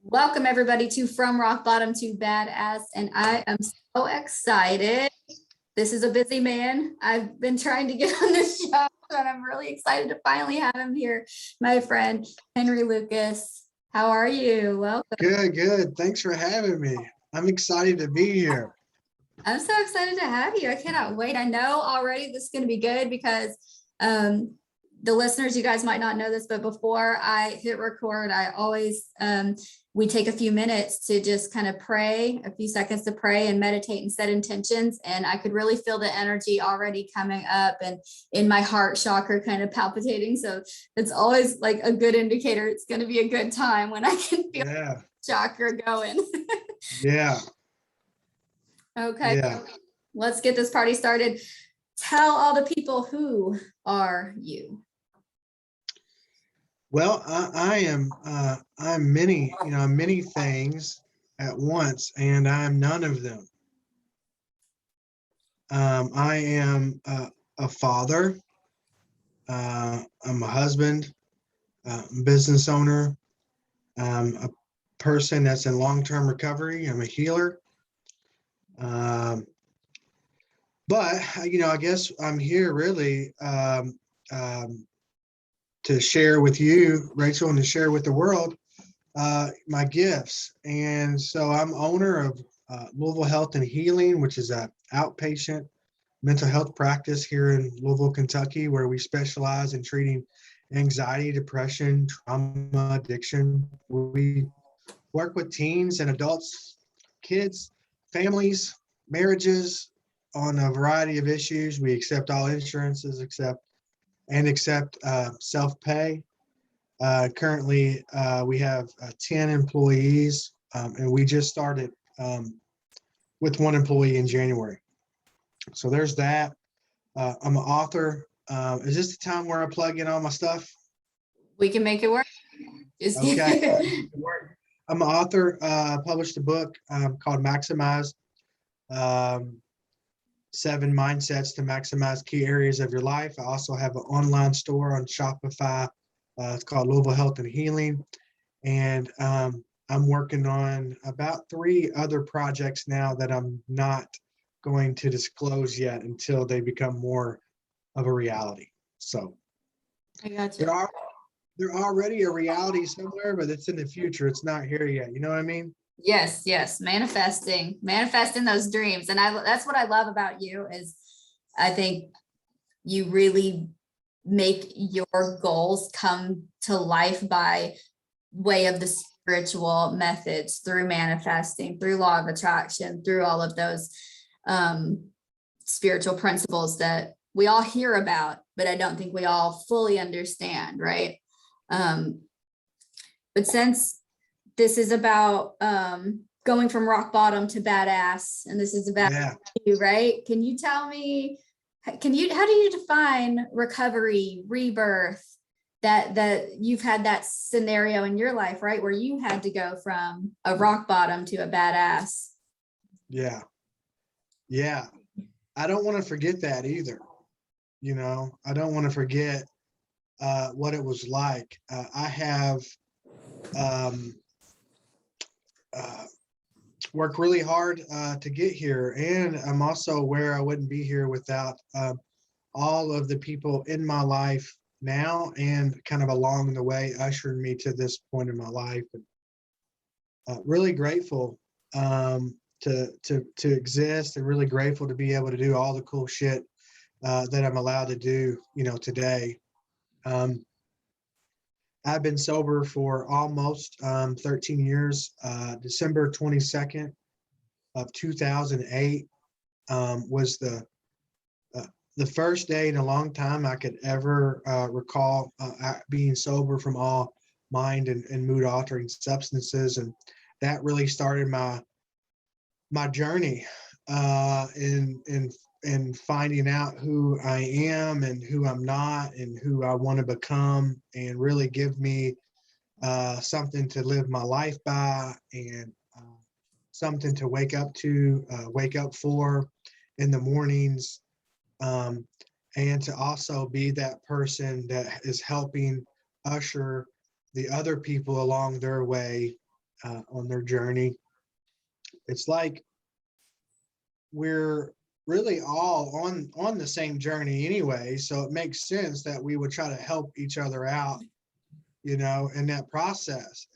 Welcome everybody to From Rock Bottom to Badass, and I am so excited. This is a busy man. I've been trying to get on this show, and I'm really excited to finally have him here. My friend, Henry Lucas. How are you? Welcome. Good. Thanks for having me. I'm excited to be here. I'm so excited to have you. I cannot wait. I know already this is going to be good because the listeners, you guys might not know this, but before I hit record, I always, we take a few minutes to just kind of pray, a few seconds to pray and meditate and set intentions. And I could really feel the energy already coming up and in my heart chakra kind of palpitating. So it's always like a good indicator. It's going to be a good time when I can feel the chakra going. Yeah. Okay. Yeah. Let's get this party started. Tell all the people, who are you? Well, I'm many things at once, and I'm none of them. I am a father. I'm a husband, business owner. A person that's in long-term recovery. I'm a healer. But I guess I'm here really to share with you, Rachel, and to share with the world my gifts. And so I'm owner of Louisville Health and Healing, which is an outpatient mental health practice here in Louisville, Kentucky, where we specialize in treating anxiety, depression, trauma, addiction. We work with teens and adults, kids, families, marriages on a variety of issues. We accept all insurances, accept self-pay. Currently, we have 10 employees, and we just started with one employee in January. So there's that. I'm an author. Is this the time where I plug in all my stuff? We can make it work. Okay. I'm an author. Published a book called Maximize. 7 mindsets to maximize key areas of your life. I also have an online store on Shopify. It's called Louisville Health and Healing. And I'm working on about 3 other projects now that I'm not going to disclose yet until they become more of a reality. So I got you. They're already a reality somewhere, but it's in the future. It's not here yet. You know what I mean? Yes. Manifesting those dreams. And that's what I love about you is I think you really make your goals come to life by way of the spiritual methods, through manifesting, through law of attraction, through all of those spiritual principles that we all hear about, but I don't think we all fully understand, right? But since this is about going from rock bottom to badass, and this is about you, right? Can you tell me, how do you define recovery, rebirth, that you've had that scenario in your life, right? Where you had to go from a rock bottom to a badass. Yeah. I don't want to forget that either. I don't want to forget what it was like. I have worked really hard to get here, and I'm also aware I wouldn't be here without all of the people in my life now and kind of along the way ushering me to this point in my life. And really grateful to exist, and really grateful to be able to do all the cool shit that I'm allowed to do, today. I've been sober for almost 13 years. December 22nd of 2008 was the first day in a long time I could ever recall being sober from all mind and mood altering substances. And that really started my journey in finding out who I am and who I'm not and who I want to become, and really give me something to live my life by, and something to wake up for in the mornings, and to also be that person that is helping usher the other people along their way on their journey. It's like we're really all on the same journey anyway, so it makes sense that we would try to help each other out, you know, in that process.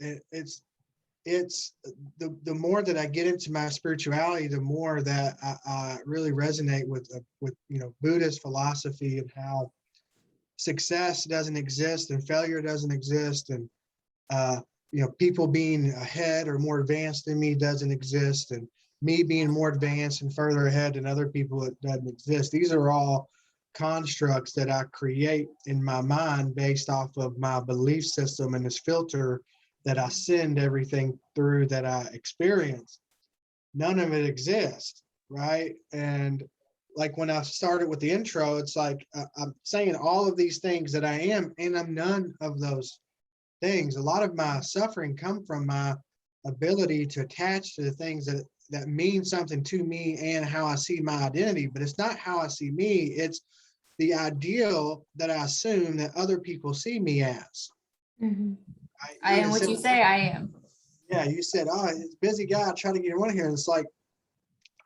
It's the more that I get into my spirituality, the more that I really resonate with you know, Buddhist philosophy and how success doesn't exist and failure doesn't exist, and you know, people being ahead or more advanced than me doesn't exist, and me being more advanced and further ahead than other people, it doesn't exist. These are all constructs that I create in my mind based off of my belief system and this filter that I send everything through that I experience. None of it exists, right? And like when I started with the intro, it's like I'm saying all of these things that I am, and I'm none of those things. A lot of my suffering come from my ability to attach to the things that mean something to me and how I see my identity. But it's not how I see me, it's the ideal that I assume that other people see me as. Mhm. You I am even what said, you say I am. yeah, you said, oh, it's a busy guy trying to get one here. And it's like,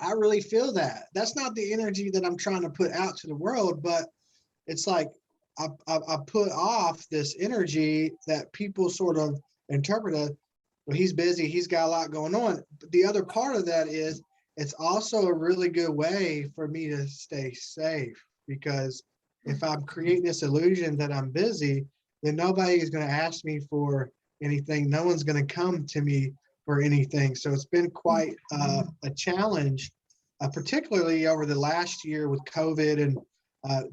I really feel that. That's not the energy that I'm trying to put out to the world, but it's like I put off this energy that people sort of interpret as, well, he's busy, he's got a lot going on. But the other part of that is it's also a really good way for me to stay safe, because if I'm creating this illusion that I'm busy, then nobody is going to ask me for anything. No one's going to come to me for anything. So it's been quite a challenge, particularly over the last year with COVID and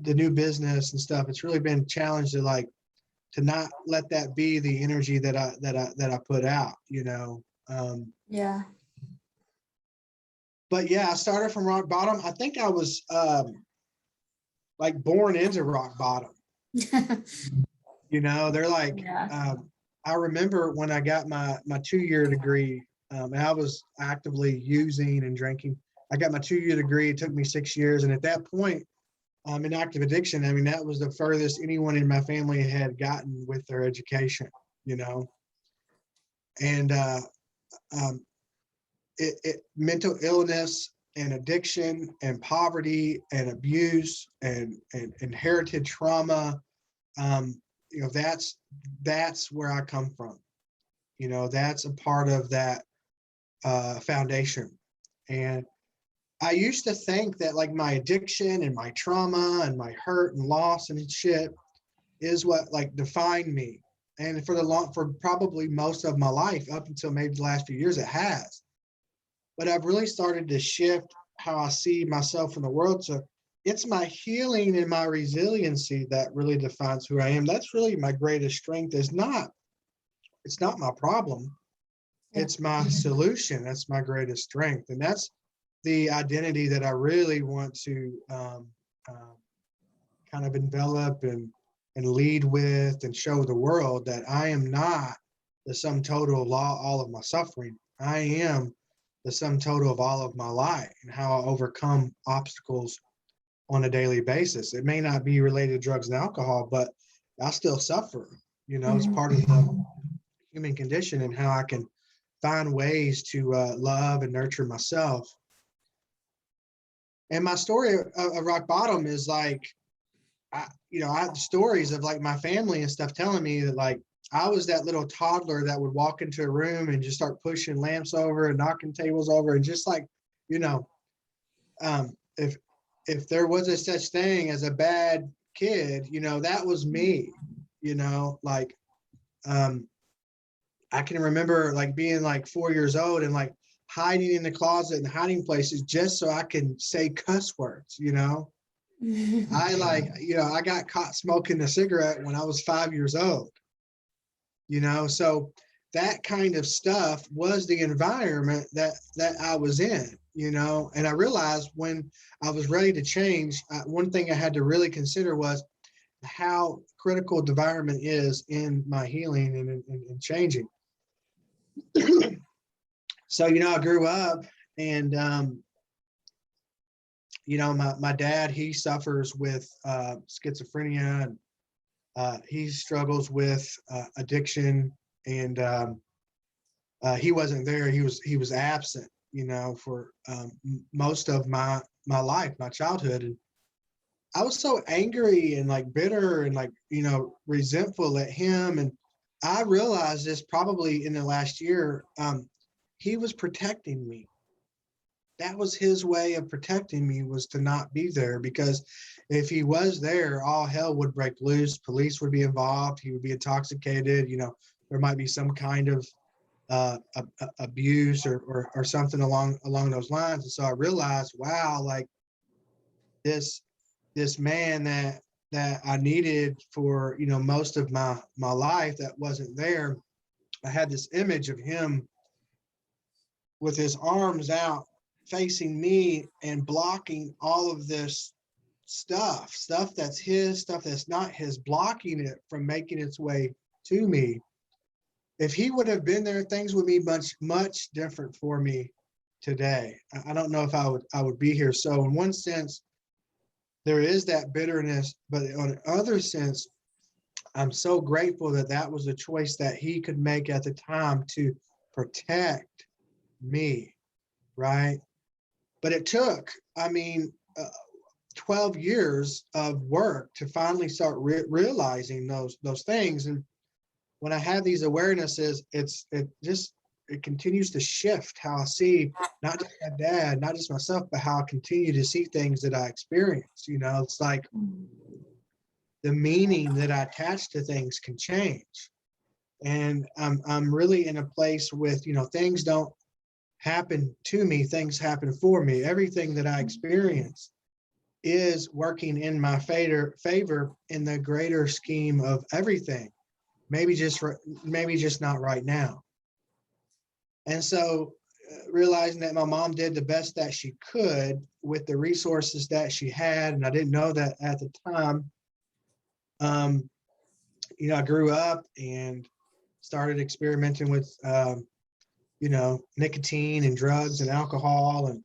the new business and stuff. It's really been a challenge to not let that be the energy that I put out, you know. Yeah. But yeah, I started from rock bottom. I think I was like born into rock bottom. You know, they're like, Yeah. I remember when I got my 2-year degree, and I was actively using and drinking. I got my 2-year degree. It took me 6 years, and at that point, in active addiction, I mean, that was the furthest anyone in my family had gotten with their education, you know. And um, mental illness and addiction and poverty and abuse and inherited trauma, you know, that's where I come from. You know, that's a part of that foundation. And I used to think that like my addiction and my trauma and my hurt and loss and shit is what like defined me. And for probably most of my life, up until maybe the last few years, it has. But I've really started to shift how I see myself in the world. So it's my healing and my resiliency that really defines who I am. That's really my greatest strength. It's not my problem. Yeah. It's my solution. That's my greatest strength. And that's the identity that I really want to kind of envelop and lead with and show the world that I am not the sum total of all of my suffering. I am the sum total of all of my life and how I overcome obstacles on a daily basis. It may not be related to drugs and alcohol, but I still suffer. You know, it's part of the human condition, and how I can find ways to love and nurture myself. And my story of rock bottom is like, I have stories of like my family and stuff telling me that like I was that little toddler that would walk into a room and just start pushing lamps over and knocking tables over, and just like, you know, if there was a such thing as a bad kid, you know, that was me. You know, like I can remember like being like 4 years old and like hiding in the closet and hiding places just so I can say cuss words, you know. I like, you know, I got caught smoking a cigarette when I was 5 years old, you know, so that kind of stuff was the environment that I was in, you know. And I realized when I was ready to change, one thing I had to really consider was how critical the environment is in my healing and changing. So, you know, I grew up and, you know, my dad, he suffers with schizophrenia, He struggles with addiction, and he wasn't there. He was absent, for most of my life, my childhood. And I was so angry and like bitter and like, resentful at him. And I realized this probably in the last year. He was protecting me. That was his way of protecting me, was to not be there, because if he was there, all hell would break loose. Police would be involved. He would be intoxicated. There might be some kind of abuse or something along those lines. And so I realized, wow, like this man that I needed for most of my life, that wasn't there. I had this image of him with his arms out facing me and blocking all of this stuff that's his, stuff that's not his, blocking it from making its way to me. If he would have been there, things would be much different for me today. I don't know if I would be here. So in one sense, there is that bitterness, but on another sense, I'm so grateful that was a choice that he could make at the time to protect me, right? But it took, 12 years of work to finally start realizing those things. And when I have these awarenesses, it continues to shift how I see not just my dad, not just myself, but how I continue to see things that I experience. It's like the meaning that I attach to things can change. And I'm really in a place with, things don't happen to me, things happen for me. Everything that I experience is working in my favor in the greater scheme of everything. Maybe just not right now. And so realizing that my mom did the best that she could with the resources that she had, and I didn't know that at the time. I grew up and started experimenting with nicotine and drugs and alcohol, and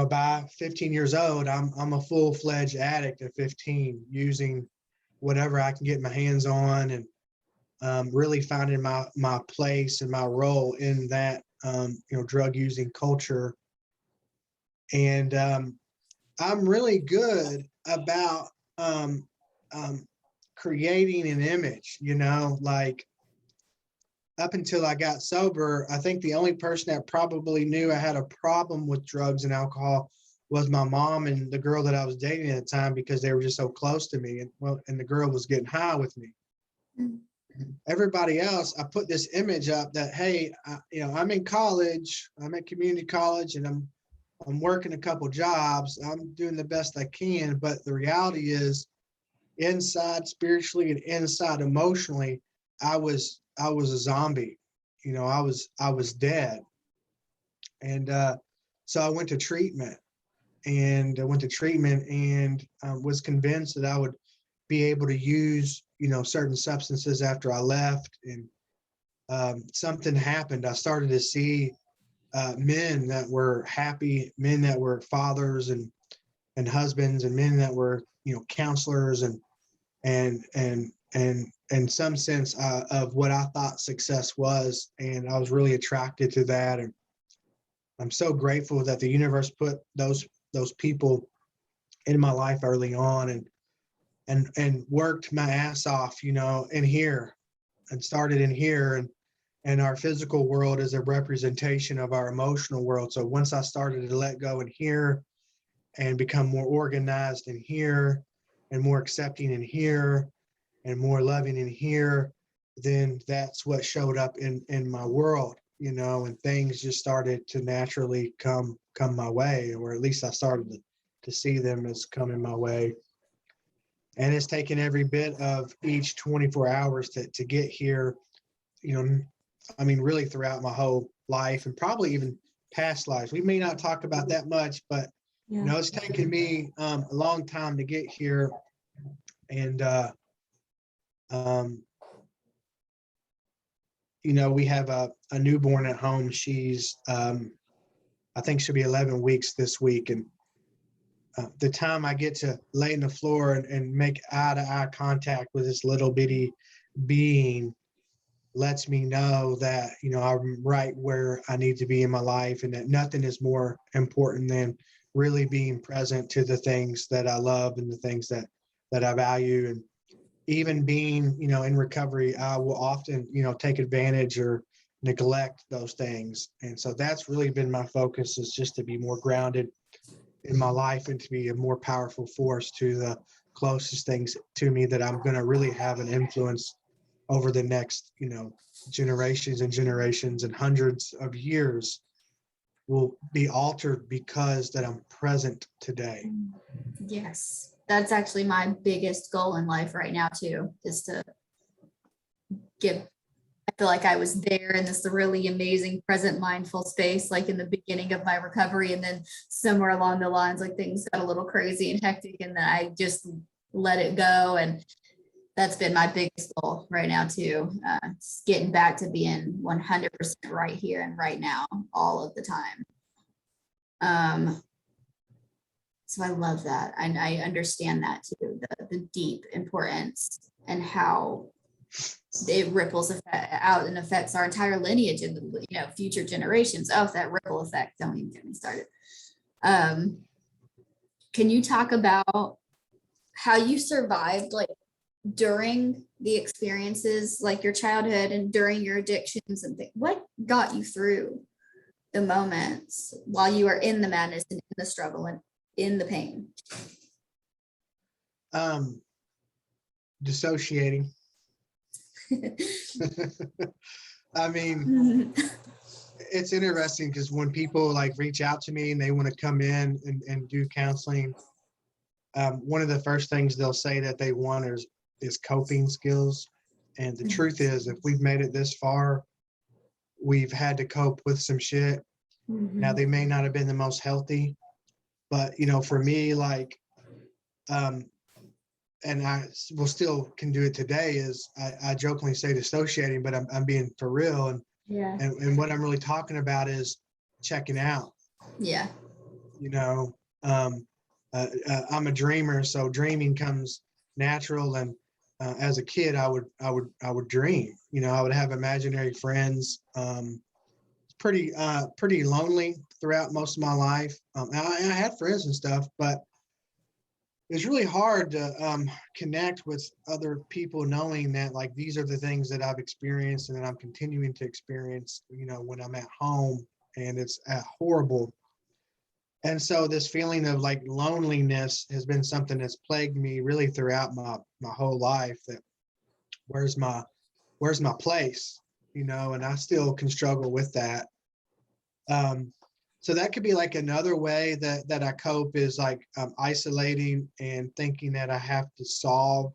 by 15 years old, I'm a full-fledged addict at 15, using whatever I can get my hands on, and really finding my place and my role in that drug using culture. And I'm really good about creating an image, like up until I got sober. I think the only person that probably knew I had a problem with drugs and alcohol was my mom and the girl that I was dating at the time, because they were just so close to me. And the girl was getting high with me. Mm-hmm. Everybody else, I put this image up that, hey, I'm in college, I'm at community college, and I'm working a couple jobs. I'm doing the best I can. But the reality is, inside spiritually and inside emotionally, I was a zombie. I was dead. And so I went to treatment, and was convinced that I would be able to use certain substances after I left. And something happened. I started to see men that were happy, men that were fathers and husbands, and men that were counselors, and in some sense of what I thought success was. And I was really attracted to that. And I'm so grateful that the universe put those people in my life early on, and worked my ass off, in here, and started in here. And our physical world is a representation of our emotional world. So once I started to let go in here and become more organized in here, and more accepting in here, and more loving in here, then that's what showed up in my world, and things just started to naturally come my way, or at least I started to see them as coming my way. And it's taken every bit of each 24 hours to get here, really throughout my whole life, and probably even past lives. We may not talk about that much, but it's taken me a long time to get here. And we have a newborn at home. She's I think she'll be 11 weeks this week. And the time I get to lay on the floor and make eye-to-eye contact with this little bitty being lets me know that, I'm right where I need to be in my life, and that nothing is more important than really being present to the things that I love and the things that I value. And even being, in recovery, I will often, take advantage or neglect those things. And so that's really been my focus, is just to be more grounded in my life and to be a more powerful force to the closest things to me that I'm going to really have an influence over the next, generations and generations and hundreds of years will be altered because that I'm present today. Yes, that's actually my biggest goal in life right now too, is to give, I feel like I was there in this really amazing present mindful space, like in the beginning of my recovery. And then somewhere along the lines, like things got a little crazy and hectic, and then I just let it go. And that's been my biggest goal right now too. Getting back to being 100% right here and right now, all of the time. So I love that. And I understand that too, the deep importance and how it ripples out and affects our entire lineage and future generations. Oh, that ripple effect, don't even get me started. Can you talk about how you survived, like during the experiences, like your childhood and during your addictions and things? What got you through the moments while you were in the madness and in the struggle and in the pain? Dissociating. I mean, it's interesting because when people like reach out to me and they want to come in and do counseling, one of the first things they'll say that they want is coping skills. And the truth is, if we've made it this far, we've had to cope with some shit. Now, they may not have been the most healthy, but for me, like, and I will still can do it today, is I jokingly say dissociating, but I'm being for real. And Yeah. And what I'm really talking about is checking out. Yeah. I'm a dreamer, so dreaming comes natural. And as a kid, I would dream. I would have imaginary friends. Pretty lonely throughout most of my life. I had friends and stuff, but it's really hard to connect with other people, knowing that like these are the things that I've experienced and that I'm continuing to experience, when I'm at home, and it's horrible. And so this feeling of like loneliness has been something that's plagued me really throughout my whole life. That where's my place, and I still can struggle with that. So that could be like another way that I cope, is like isolating and thinking that I have to solve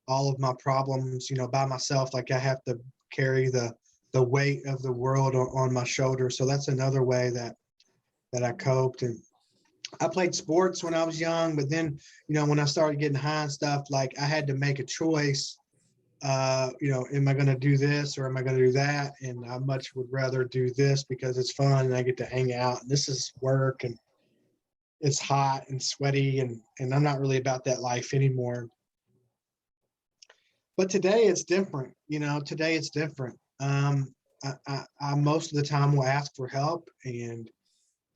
all of my problems, by myself. Like I have to carry the weight of the world on my shoulders. So that's another way that I coped. And I played sports when I was young, but then, when I started getting high and stuff, like I had to make a choice. Am I going to do this or am I going to do that? And I much would rather do this because it's fun and I get to hang out. And this is work and it's hot and sweaty, and I'm not really about that life anymore. But today it's different. Today it's different. I most of the time will ask for help, and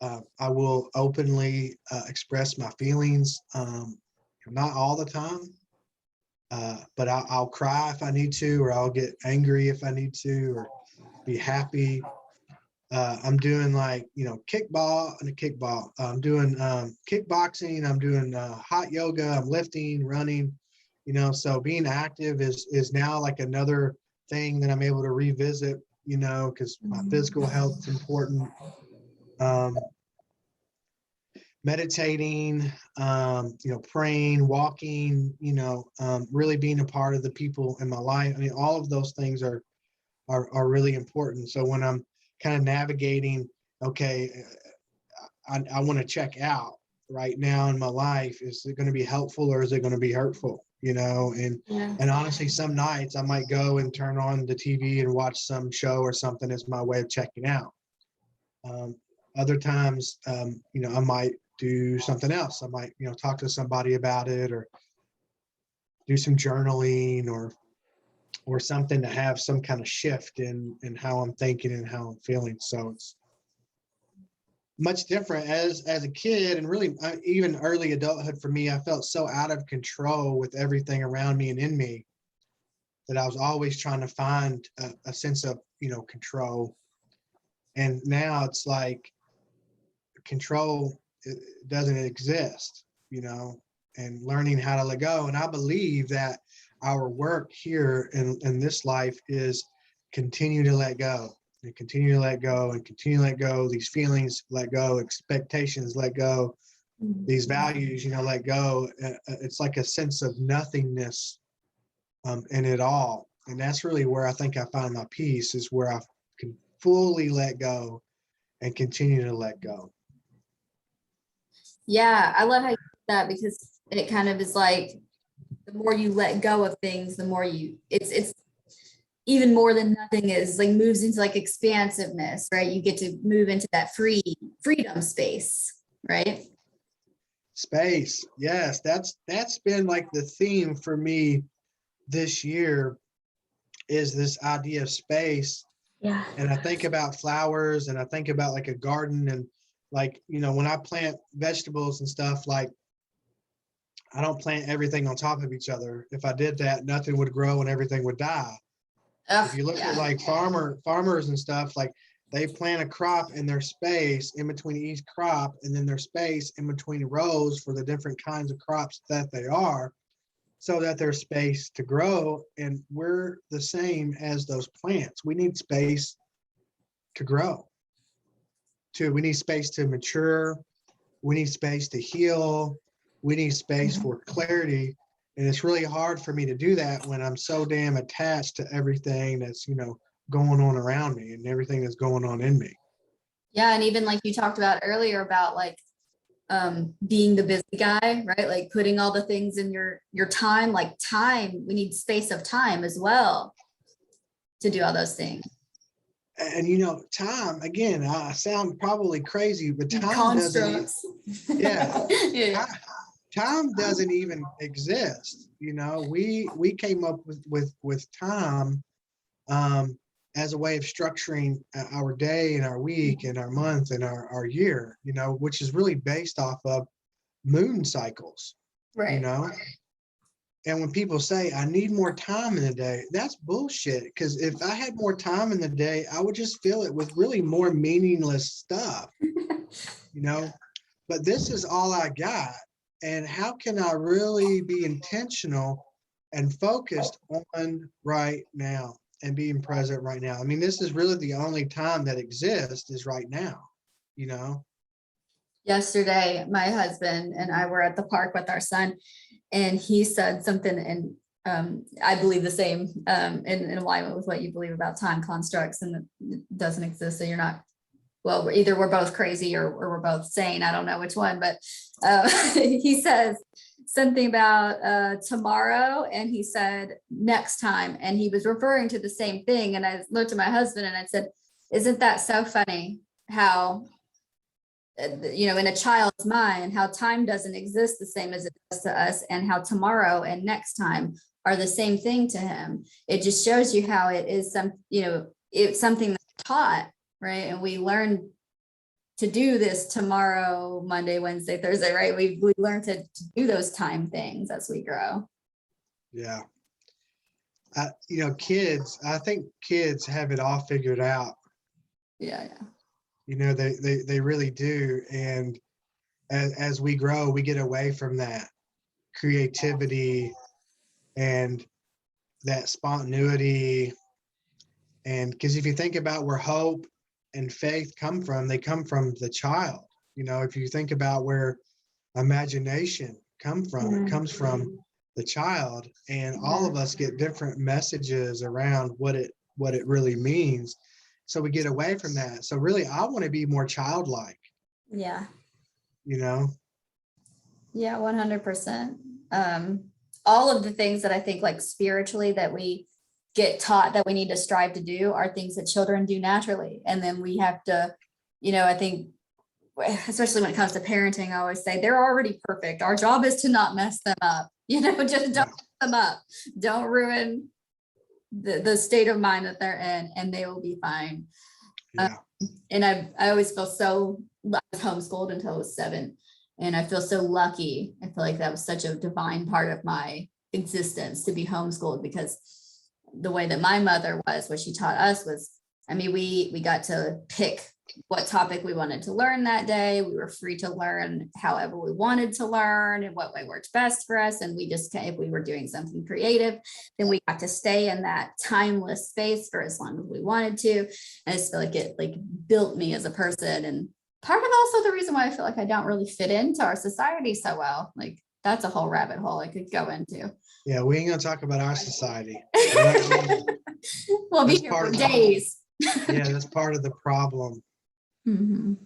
I will openly express my feelings. Not all the time. But I'll cry if I need to, or I'll get angry if I need to, or be happy. I'm doing like, kickball. I'm doing kickboxing. I'm doing hot yoga. I'm lifting, running, so being active is now like another thing that I'm able to revisit, because my physical health is important. Meditating, praying, walking, really being a part of the people in my life. I mean, all of those things are really important. So when I'm kind of navigating, okay, I want to check out right now in my life, is it going to be helpful or is it going to be hurtful? And honestly, some nights I might go and turn on the TV and watch some show or something as my way of checking out. Other times, I might do something else. I might, talk to somebody about it, or do some journaling, or something to have some kind of shift in how I'm thinking and how I'm feeling. So it's much different as a kid, and really even early adulthood for me. I felt so out of control with everything around me and in me that I was always trying to find a sense of control. And now it's like control doesn't exist, and learning how to let go. And I believe that our work here in this life is continue to let go, and continue to let go, and continue to let go. These feelings, let go. Expectations, let go. These values, let go. It's like a sense of nothingness in it all. And that's really where I think I find my peace, is where I can fully let go and continue to let go. Yeah, I love how you did that, because it kind of is like, the more you let go of things, the more it's even more than nothing, is like moves into like expansiveness, right? You get to move into that freedom space, right? Space. Yes, that's been like the theme for me this year, is this idea of space. Yeah. And I think about flowers, and I think about like a garden, and like, when I plant vegetables and stuff, like I don't plant everything on top of each other. If I did that, nothing would grow and everything would die. If you look at like farmers and stuff, like they plant a crop in their space in between each crop, and then their space in between rows for the different kinds of crops that they are, so that there's space to grow. And we're the same as those plants. We need space to grow. We need space to mature. We need space to heal. We need space for clarity. And it's really hard for me to do that when I'm so damn attached to everything that's, going on around me, and everything that's going on in me. Yeah. And even like you talked about earlier about like being the busy guy, right? Like putting all the things in your time, like time, we need space of time as well to do all those things. And time, again, I sound probably crazy, but time doesn't, Constructs. yeah, Yeah. time doesn't even exist. We came up with time as a way of structuring our day and our week and our month and our year, which is really based off of moon cycles, Right. And when people say, I need more time in the day, that's bullshit. Because if I had more time in the day, I would just fill it with really more meaningless stuff, But this is all I got. And how can I really be intentional and focused on right now and being present right now? I mean, this is really the only time that exists, is right now, Yesterday, my husband and I were at the park with our son, and he said something, and I believe the same, in alignment with what you believe about time constructs, and it doesn't exist. So you're not, well, either we're both crazy or we're both sane. I don't know which one, but he says something about tomorrow, and he said next time, and he was referring to the same thing. And I looked at my husband and I said, isn't that so funny how, in a child's mind, how time doesn't exist the same as it does to us, and how tomorrow and next time are the same thing to him. It just shows you how it is it's something that's taught, right? And we learn to do this tomorrow, Monday, Wednesday, Thursday, right? We learn to do those time things as we grow. Yeah. Kids, I think kids have it all figured out. Yeah. They really do. And as we grow, we get away from that creativity and that spontaneity. And because if you think about where hope and faith come from, they come from the child. If you think about where imagination it comes from the child. And all of us get different messages around what it really means. So we get away from that. So really, I want to be more childlike. Yeah. Yeah, 100%. All of the things that I think, like spiritually, that we get taught that we need to strive to do are things that children do naturally. And then we have to, I think especially when it comes to parenting, I always say they're already perfect. Our job is to not mess them up. Just don't Yeah. mess them up. Don't ruin the state of mind that they're in, and they will be fine. Yeah. And I always feel so, I was homeschooled until I was 7. And I feel so lucky. I feel like that was such a divine part of my existence to be homeschooled, because the way that my mother was, what she taught us was, I mean, we got to pick what topic we wanted to learn that day. We were free to learn however we wanted to learn and what way worked best for us. And we just, if we were doing something creative, then we got to stay in that timeless space for as long as we wanted to. And I just feel like it like built me as a person. And part of also the reason why I feel like I don't really fit into our society so well. Like that's a whole rabbit hole I could go into. Yeah, we ain't gonna talk about our society. We're not gonna- We'll be That's here part for of the- days. yeah, that's part of the problem. Mhm.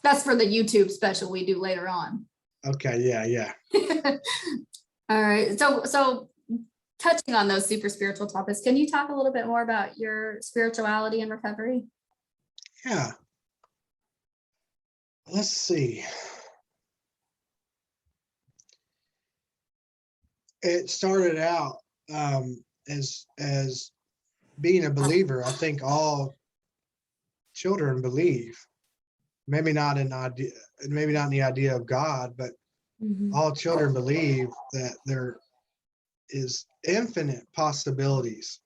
That's for the YouTube special we do later on. Okay, yeah. All right. So touching on those super spiritual topics, can you talk a little bit more about your spirituality and recovery? Yeah. Let's see. It started out as being a believer. I think all children believe. Maybe not in the idea of God, but all children believe that there is infinite possibilities.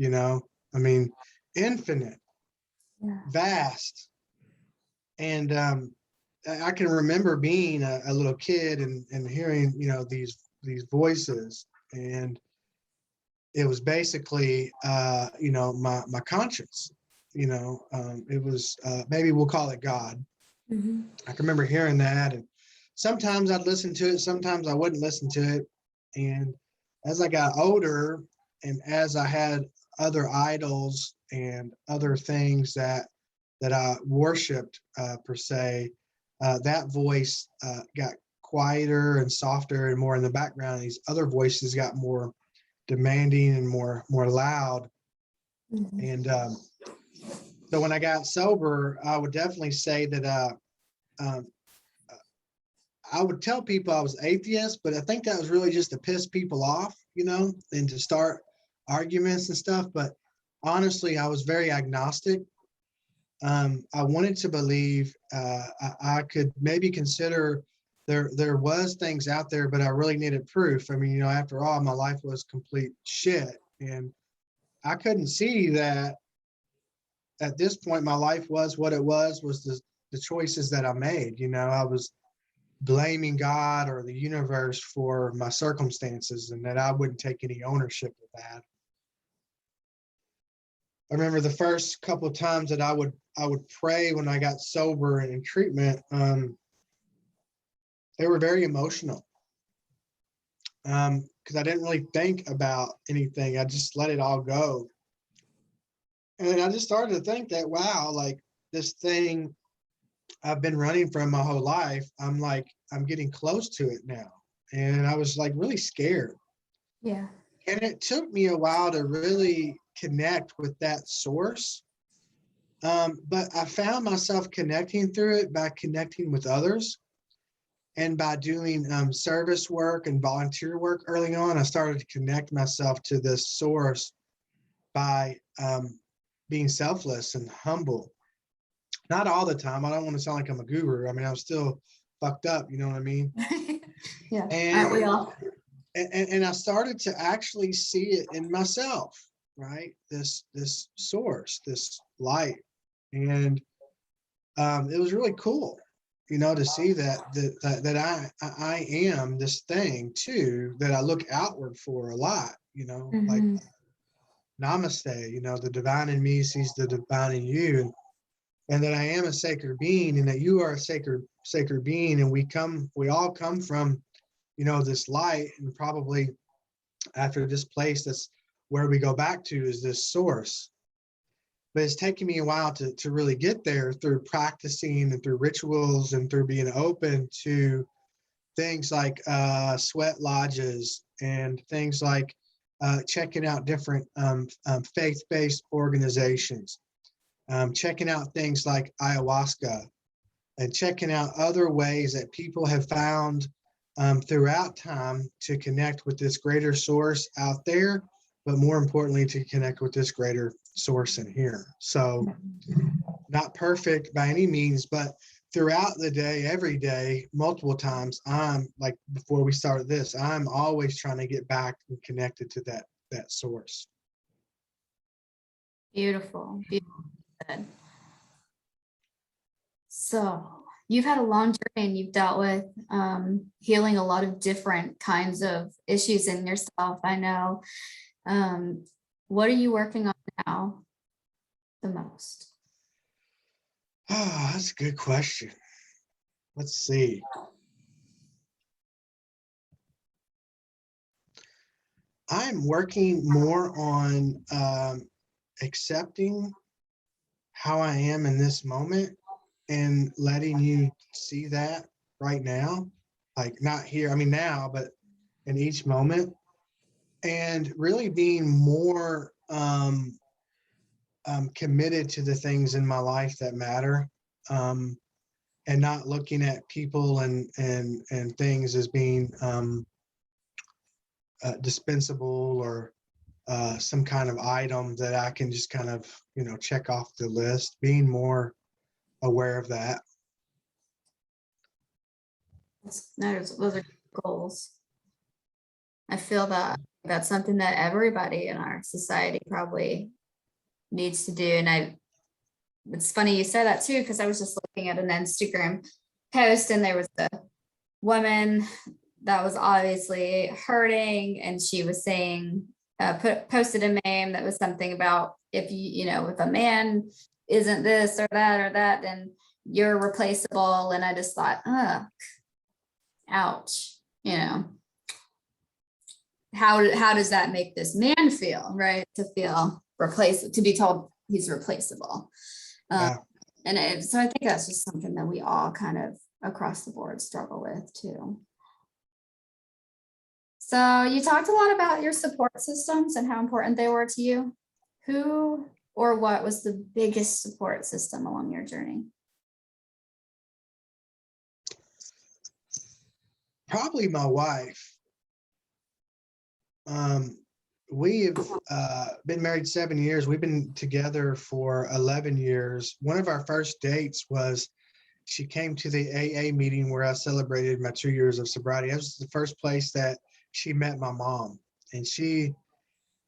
I mean, infinite, Yeah. vast. And I can remember being a little kid and hearing, these voices, and it was basically, my conscience. It was maybe we'll call it God. Mhm. I can remember hearing that, and sometimes I'd listen to it, sometimes I wouldn't listen to it. And as I got older, and as I had other idols and other things that I worshipped per se, that voice got quieter and softer and more in the background. These other voices got more demanding and more loud. Mhm. And so when I got sober, I would definitely say that um, I would tell people I was atheist, but I think that was really just to piss people off, and to start arguments and stuff. But honestly, I was very agnostic. I wanted to believe I could maybe consider there was things out there, but I really needed proof. I mean, after all, my life was complete shit, and I couldn't see that at this point my life was what it was the choices that I made. I was blaming God or the universe for my circumstances, and that I wouldn't take any ownership of that. I remember the first couple of times that I would pray when I got sober and in treatment. They were very emotional because I didn't really think about anything. I just let it all go, and then I just started to think that, wow, like this thing I've been running from my whole life, I'm getting close to it now, and I was like really scared. Yeah. And it took me a while to really connect with that source. But I found myself connecting through it by connecting with others and by doing service work and volunteer work early on. I started to connect myself to this source by being selfless and humble. Not all the time. I don't want to sound like I'm a guru. I mean, I'm still fucked up. You know what I mean? Yeah. Aren't we And all? and I started to actually see it in myself, right? This source, this light, and it was really cool, to see that I am this thing too that I look outward for a lot, like Mhm. Namaste. The divine in me sees the divine in you, and that I am a sacred being, and that you are a sacred being, and we all come from this light, and probably after this place, that's where we go back to, is this source. But it's taken me a while to really get there through practicing and through rituals and through being open to things like sweat lodges and things like checking out different faith-based organizations, checking out things like ayahuasca, and checking out other ways that people have found throughout time to connect with this greater source out there, but more importantly, to connect with this greater source in here. So not perfect by any means, but throughout the day, every day, multiple times, I'm like, before we started this, I'm always trying to get back and connected to that source. Beautiful. Beautiful. Good. So you've had a long journey and you've dealt with healing a lot of different kinds of issues in yourself. I know. What are you working on now the most? Oh, that's a good question. Let's see. I'm working more on accepting how I am in this moment and letting you see that right now, like not here, I mean now, but in each moment, and really being more committed to the things in my life that matter, and not looking at people and things as being dispensable or some kind of item that I can just kind of, check off the list, being more aware of that. Those are goals. I feel that that's something that everybody in our society probably needs to do. And it's funny you said that too, because I was just looking at an Instagram post and there was a woman that was obviously hurting, and she was saying, posted a meme that was something about if if a man isn't this or that, then you're replaceable. And I just thought, ouch, how does that make this man feel, right? To feel replaced, to be told he's replaceable. Yeah. So I think that's just something that we all kind of across the board struggle with too. So you talked a lot about your support systems and how important they were to you. Who or what was the biggest support system along your journey? Probably my wife. We've been married 7 years. We've been together for 11 years. One of our first dates was she came to the AA meeting where I celebrated my 2 years of sobriety. That was the first place that she met my mom. And she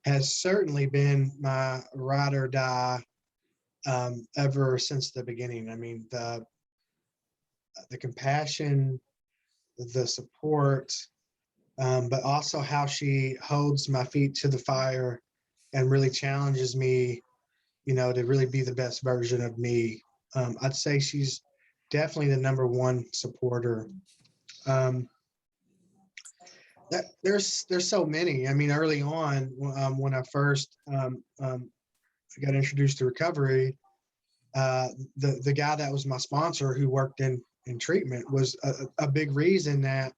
has certainly been my ride or die ever since the beginning. I mean, the compassion, the support, but also how she holds my feet to the fire and really challenges me, to really be the best version of me. I'd say she's definitely the number one supporter. There's so many. I mean, early on, when I first got introduced to recovery, the guy that was my sponsor who worked in treatment was a big reason that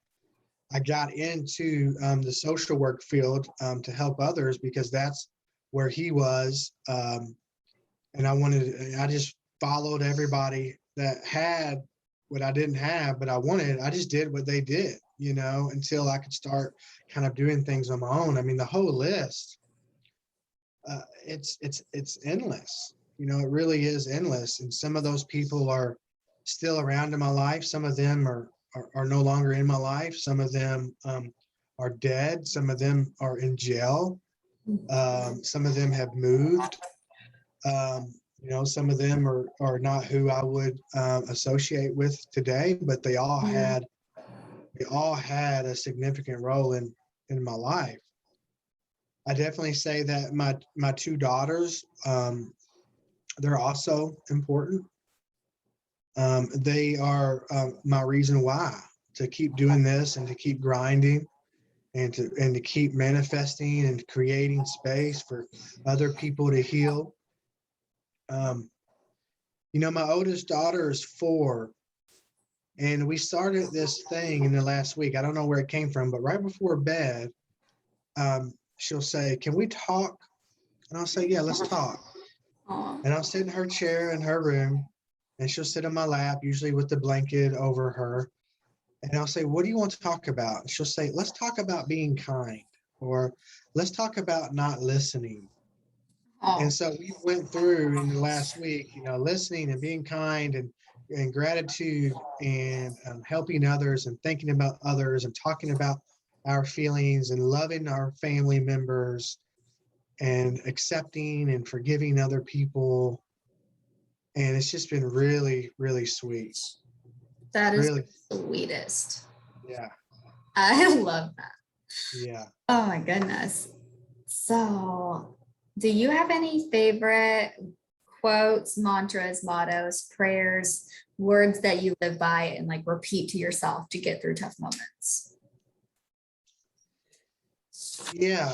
I got into the social work field to help others, because that's where he was. And I just followed everybody that had what I didn't have, but I just did what they did, until I could start kind of doing things on my own. I mean, the whole list, it's endless. It really is endless. And some of those people are still around in my life. Some of them are no longer in my life. Some of them are dead. Some of them are in jail. Some of them have moved. Some of them are not who I would associate with today, but they all had a significant role in my life. I definitely say that my two daughters, they're also important. They are my reason why to keep doing this and to keep grinding and to keep manifesting and creating space for other people to heal. My oldest daughter is 4, and we started this thing in the last week. I don't know where it came from, but right before bed, she'll say, "Can we talk?" And I'll say, "Yeah, let's talk." Oh, And I'll sit in her chair in her room, and she'll sit on my lap, usually with the blanket over her. And I'll say, what do you want to talk about? And she'll say, let's talk about being kind, or let's talk about not listening. And Oh, so we went through in the last week, listening and being kind and gratitude and helping others and thinking about others and talking about our feelings and loving our family members and accepting and forgiving other people. And it's just been really, really sweet. that is Really, the sweetest. yeah, I love that. yeah. Oh my goodness. So, do you have any favorite quotes, mantras, mottos, prayers, words that you live by and like repeat to yourself to get through tough moments? Yeah.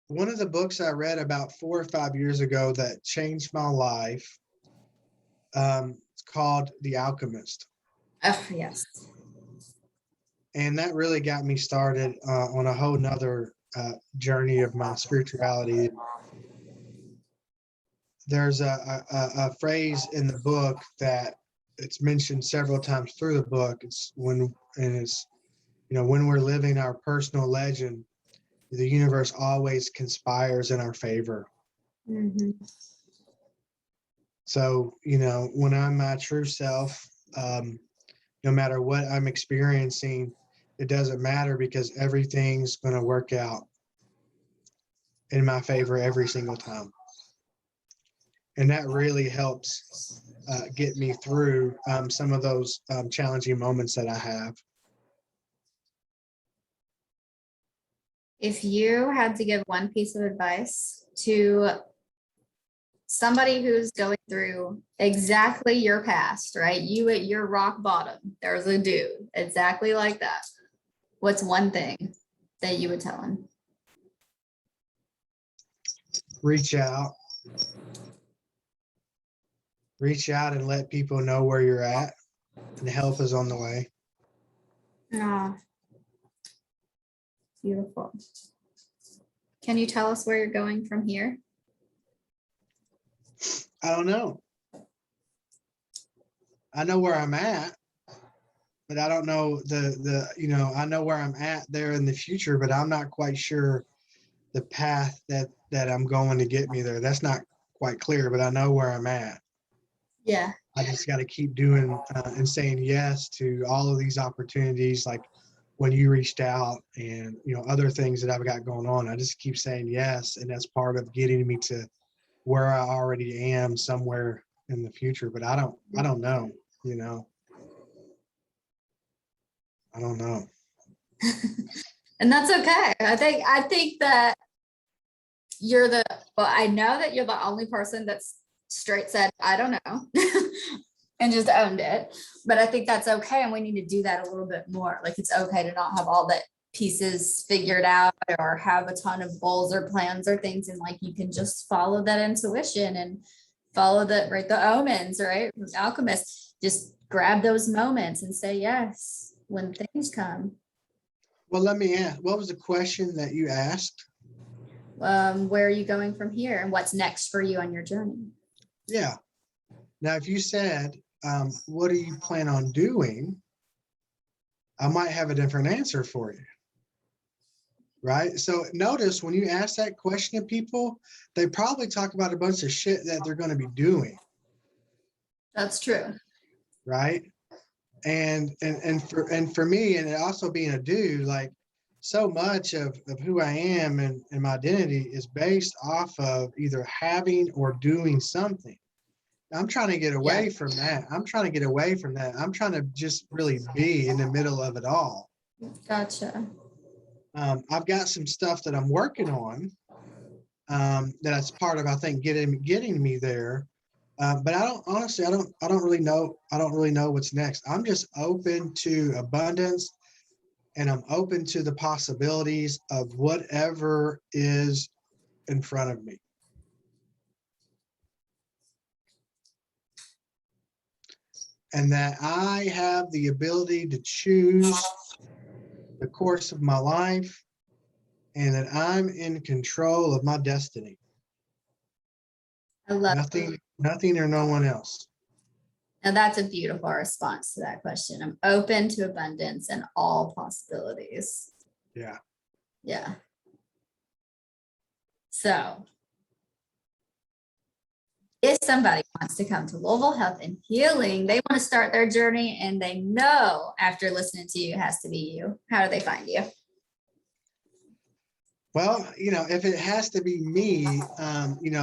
One of the books I read about 4 or 5 years ago that changed my life, it's called The Alchemist. Oh, yes. And that really got me started on a whole nother journey of my spirituality. There's a phrase in the book that it's mentioned several times through the book. When we're living our personal legend, the universe always conspires in our favor. Mhm. So, when I'm my true self, no matter what I'm experiencing, it doesn't matter because everything's going to work out in my favor every single time. And that really helps get me through some of those challenging moments that I have. If you had to give one piece of advice to somebody who's going through exactly your past, right? You at your rock bottom, there's a dude exactly like that. What's one thing that you would tell him? Reach out, and let people know where you're at, and help is on the way. Ah, beautiful. Can you tell us where you're going from here? I don't know. I know where I'm at, but I don't know I know where I'm at there in the future, but I'm not quite sure the path that I'm going to get me there. That's not quite clear, but I know where I'm at. Yeah. I just got to keep doing and saying yes to all of these opportunities, like when you reached out and other things that I've got going on. I just keep saying yes, and that's part of getting me to where I already am somewhere in the future. But I don't know. I don't know. And that's okay. I think that I know that you're the only person that's straight said, I don't know, and just owned it. But I think that's okay. And we need to do that a little bit more. Like it's okay to not have all the pieces figured out or have a ton of goals or plans or things. And like you can just follow that intuition and follow the omens, right? Alchemist. Just grab those moments and say yes when things come. Well, let me ask, what was the question that you asked? Where are you going from here and what's next for you on your journey? Yeah. Now, if you said, what do you plan on doing? I might have a different answer for you. Right. So notice when you ask that question to people, they probably talk about a bunch of shit that they're going to be doing. That's true. Right. And for me, and also being a dude, like so much of who I am and my identity is based off of either having or doing something. I'm trying to get away from that. I'm trying to get away from that. I'm trying to just really be in the middle of it all. Gotcha. I've got some stuff that I'm working on that's part of, I think, getting me there. But I don't really know. I don't really know what's next. I'm just open to abundance, and I'm open to the possibilities of whatever is in front of me. And that I have the ability to choose the course of my life, and that I'm in control of my destiny. I love Nothing or no one else. Now that's a beautiful response to that question. I'm open to abundance and all possibilities. Yeah. Yeah. So if somebody wants to come to Louisville Health and Healing, they want to start their journey and they know after listening to you it has to be you. How do they find you? Well, if it has to be me,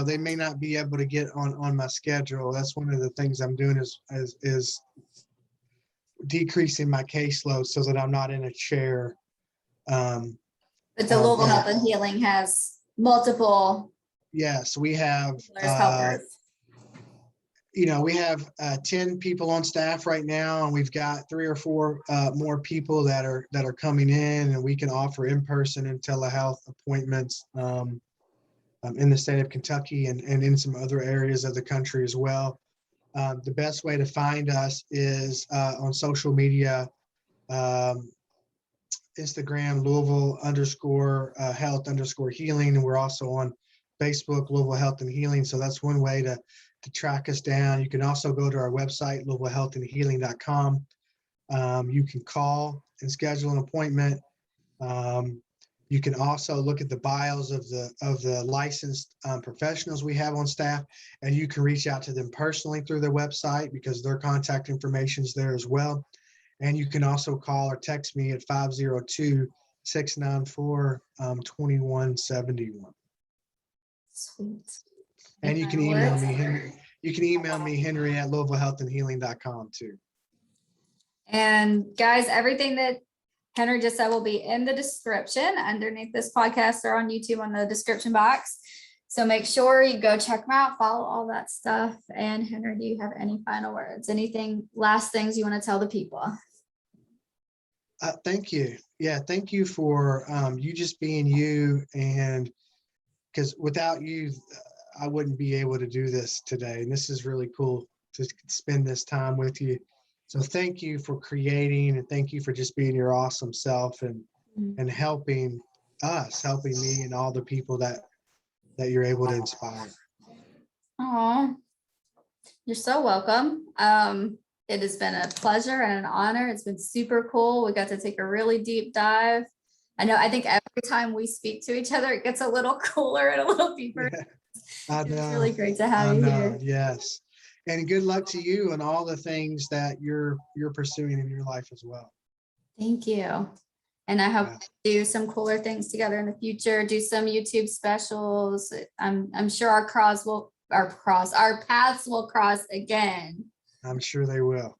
they may not be able to get on my schedule. That's one of the things I'm doing is decreasing my caseload so that I'm not in a chair. But the Louisville Yeah. Health and Healing has multiple Yes, we have, helpers. we have 10 people on staff right now, and we've got 3 or 4 more people that are coming in, and we can offer in-person and telehealth appointments in the state of Kentucky and in some other areas of the country as well. The best way to find us is on social media, Instagram, Louisville _health_healing. And we're also on Facebook, Louisville Health and Healing. So that's one way to track us down. You can also go to our website, LouisvilleHealthAndHealing.com. You can call and schedule an appointment. You can also look at the bios of the licensed professionals we have on staff, and you can reach out to them personally through their website because their contact information is there as well. And you can also call or text me at 502-694-2171. Sweet. And you can email me, Henry. You can email me, Henry at LouisvilleHealthAndHealing.com too. And guys, everything that Henry just said will be in the description underneath this podcast or on YouTube on the description box. So make sure you go check them out, follow all that stuff. And Henry, do you have any final words? Anything, last things you want to tell the people? Thank you. Yeah, thank you for you just being you. And because without you, I wouldn't be able to do this today. And this is really cool to spend this time with you. So thank you for creating, and thank you for just being your awesome self and helping me and all the people that you're able to inspire. Oh, you're so welcome. It has been a pleasure and an honor. It's been super cool. We got to take a really deep dive. I think every time we speak to each other, it gets a little cooler and a little deeper. Yeah, I know. It's really great to have you here. Yes. And good luck to you and all the things that you're pursuing in your life as well. Thank you. And I hope to do some cooler things together in the future, do some YouTube specials. I'm sure our paths will cross again. I'm sure they will.